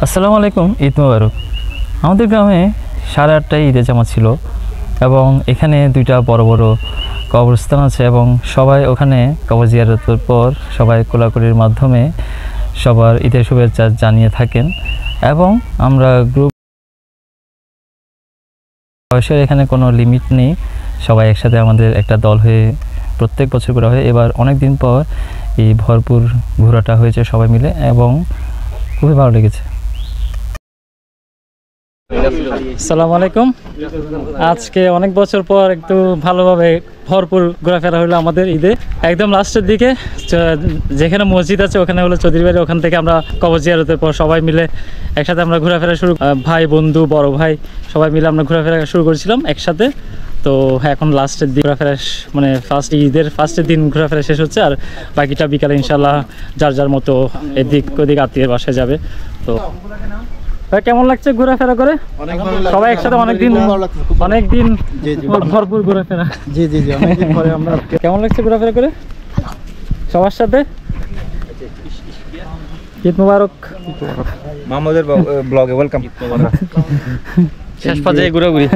আসসালামু আলাইকুম, ঈদ মোবারক। আমাদের গ্রামে 8:30টায় ঈদের জামাত ছিল এবং এখানে দুইটা বড় বড় কবরস্থান আছে এবং সবাই ওখানে কবর জিয়ারতের পর সবাই কোলাকুলির মাধ্যমে সবার ঈদের শুভেচ্ছা জানিয়ে থাকেন এবং আমরা গ্রুপ বয়সের এখানে কোনো লিমিট নেই, সবাই একসাথে আমাদের একটা দল হয়ে প্রত্যেক বছর ঘোরা হয়। এবার অনেক দিন পর এই ভরপুর ঘোরাটা হয়েছে সবাই মিলে এবং খুবই ভালো লেগেছে। আসসালামু আলাইকুম। আজকে অনেক বছর পর একটু ভালোভাবে ভরপুর ঘোরাফেরা হলো আমাদের ঈদে। একদম লাস্টের দিকে যেখানে মসজিদ আছে ওখানে হলো চৌধুরী বাড়ি, ওখান থেকে আমরা কবর জিয়ারতের পর সবাই মিলে একসাথে আমরা ঘোরাফেরা শুরু, ভাই বন্ধু বড় ভাই সবাই মিলে আমরা ঘোরাফেরা শুরু করেছিলাম একসাথে। তো এখন লাস্টের দিন ঘোরাফেরা, মানে ঈদের ফার্স্টের দিন ঘোরাফেরা শেষ হচ্ছে, আর বাকিটা বিকালে ইনশাল্লাহ যার যার মতো এদিক ওদিক আত্মীয়ের বাসায় যাবে। তো ভাই কেমন লাগছে ঘোরাফেরা করে? সবাই একসাথে অনেকদিন ভরপুর ঘোরাফেরা। জি জি জি, অনেকদিন পরে আমরা। কেমন লাগছে ঘোরাফেরা করে সবার সাথে? ঈদ মোবারক। মাহমুদের ব্লগে ওয়েলকাম। শেষ পর্যায়ে ঘোরাঘুরি।